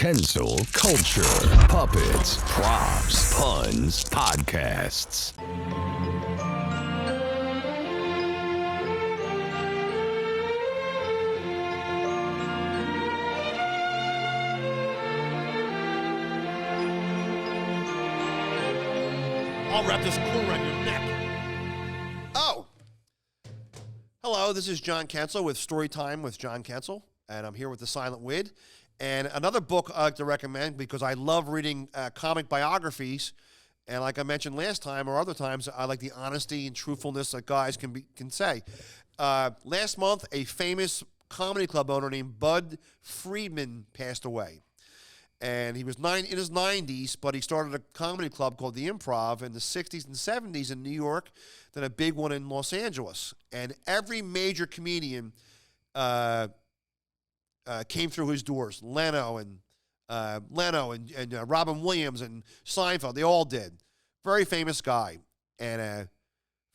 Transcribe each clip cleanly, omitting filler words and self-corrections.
Kensil Culture, Puppets, Props, Puns, Podcasts. I'll wrap this clue around your neck. Oh. Hello, this is John Kensil with Storytime with John Kensil, and I'm here with The Silent Wid. And another book I like to recommend because I love reading comic biographies. And like I mentioned last time or other times, I like the honesty and truthfulness that guys can say. Last month, a famous comedy club owner named Bud Friedman passed away. And he was in his 90s, but he started a comedy club called The Improv in the 60s and 70s in New York, then a big one in Los Angeles. And every major comedian came through his doors. Leno and Robin Williams and Seinfeld, they all did. Very famous guy. And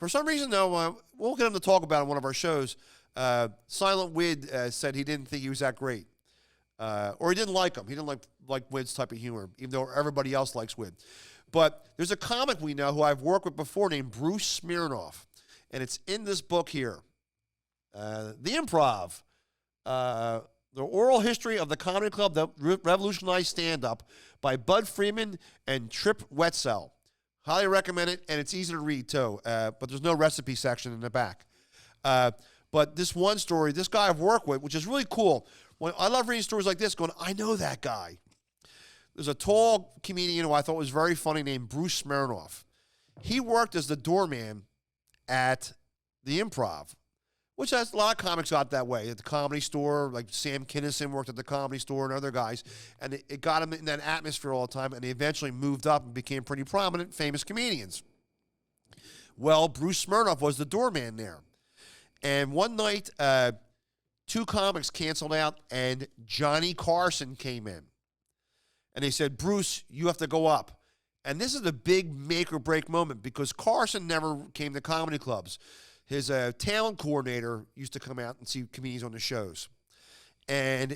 for some reason, though, we'll get him to talk about it on one of our shows. Silent Wid said he didn't think he was that great. Or he didn't like him. He didn't like Wid's type of humor, even though everybody else likes Wid. But there's a comic we know who I've worked with before named Bruce Smirnoff. And it's in this book here. The Improv. The Oral History of the Comedy Club that Revolutionized Stand-Up by Bud Friedman and Trip Wetzel. Highly recommend it, and it's easy to read, too. But there's no recipe section in the back. But this one story, this guy I've worked with, which is really cool. I love reading stories like this, going, I know that guy. There's a tall comedian who I thought was very funny named Bruce Smirnoff. He worked as the doorman at the Improv, which has a lot of comics got that way. At the Comedy Store, like Sam Kinison worked at the Comedy Store and other guys. And it got him in that atmosphere all the time, and they eventually moved up and became pretty prominent, famous comedians. Well, Bruce Smirnoff was the doorman there. And one night, two comics canceled out, and Johnny Carson came in. And they said, Bruce, you have to go up. And this is a big make-or-break moment because Carson never came to comedy clubs. His talent coordinator used to come out and see comedians on the shows. And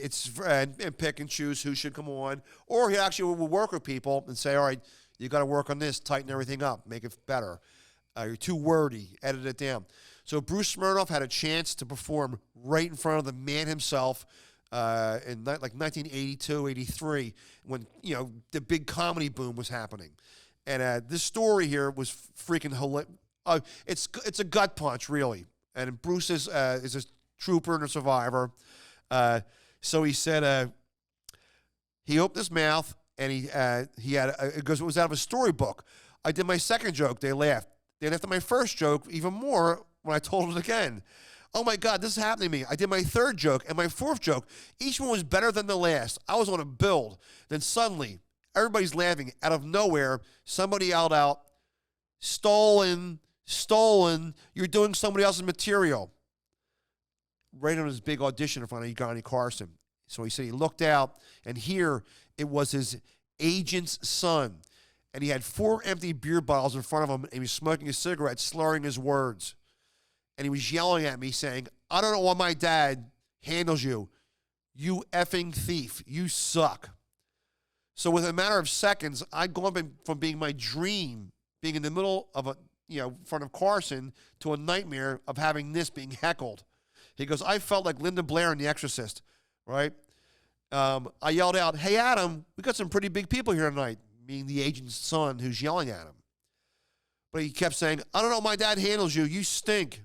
and pick and choose who should come on. Or he actually would work with people and say, all right, you got to work on this, tighten everything up, make it better. You're too wordy, edit it down. So Bruce Smirnoff had a chance to perform right in front of the man himself in like 1982, 83, when the big comedy boom was happening. And this story here was freaking hilarious. It's a gut punch, really. And Bruce is a trooper and a survivor. So he said he opened his mouth and he had it was out of a storybook. I did my second joke. They laughed. They laughed at my first joke even more when I told it again. Oh my God, this is happening to me. I did my third joke and my fourth joke. Each one was better than the last. I was on a build. Then suddenly, everybody's laughing. Out of nowhere, somebody yelled out, "Stolen! Stolen! You're doing somebody else's material." Right on his big audition in front of Johnny Carson. So he said he looked out, and here it was his agent's son. And he had 4 empty beer bottles in front of him, and he was smoking a cigarette, slurring his words. And he was yelling at me, saying, I don't know why my dad handles you. You effing thief. You suck. So within a matter of seconds, I'd gone from being my dream, being in the middle of in front of Carson, to a nightmare of having this being heckled. He goes, I felt like Linda Blair in The Exorcist, right? I yelled out, hey, Adam, we got some pretty big people here tonight, meaning the agent's son who's yelling at him. But he kept saying, I don't know, my dad handles you. You stink.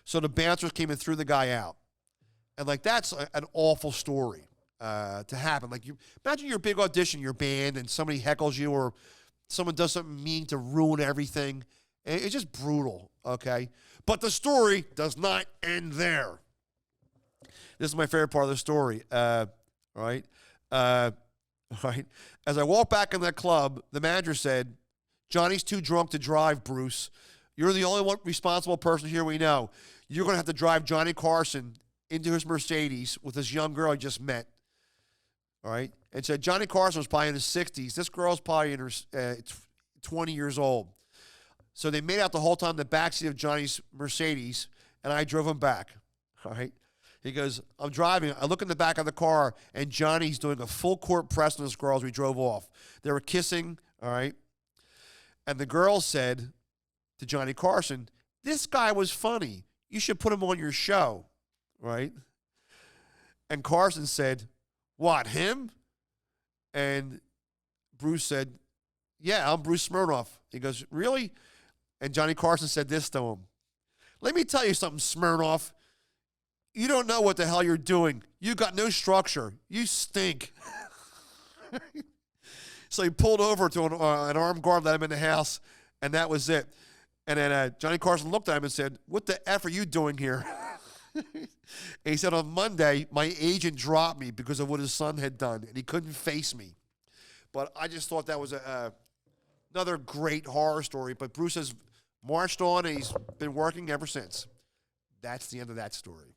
So the bouncers came and threw the guy out. And, that's an awful story to happen. Imagine your big audition, your band, and somebody heckles you or someone does something mean to ruin everything. It's just brutal, okay? But the story does not end there. This is my favorite part of the story, right? Right. As I walked back in that club, the manager said, Johnny's too drunk to drive, Bruce. You're the only one responsible person here we know. You're going to have to drive Johnny Carson into his Mercedes with this young girl he just met. All right? And said Johnny Carson was probably in his 60s. This girl's probably in her 20 years old. So they made out the whole time in the backseat of Johnny's Mercedes, and I drove him back. All right? He goes, I'm driving. I look in the back of the car, and Johnny's doing a full court press on this girl as we drove off. They were kissing, all right? And the girl said to Johnny Carson, this guy was funny. You should put him on your show, right? And Carson said, what, him? And Bruce said, yeah, I'm Bruce Smirnoff. He goes, really? And Johnny Carson said this to him. Let me tell you something, Smirnoff. You don't know what the hell you're doing. You got no structure. You stink. So he pulled over to an armed guard, let him in the house, and that was it. And then Johnny Carson looked at him and said, what the F are you doing here? And he said, on Monday, my agent dropped me because of what his son had done, and he couldn't face me. But I just thought that was another great horror story. But Bruce has marched on, and he's been working ever since. That's the end of that story.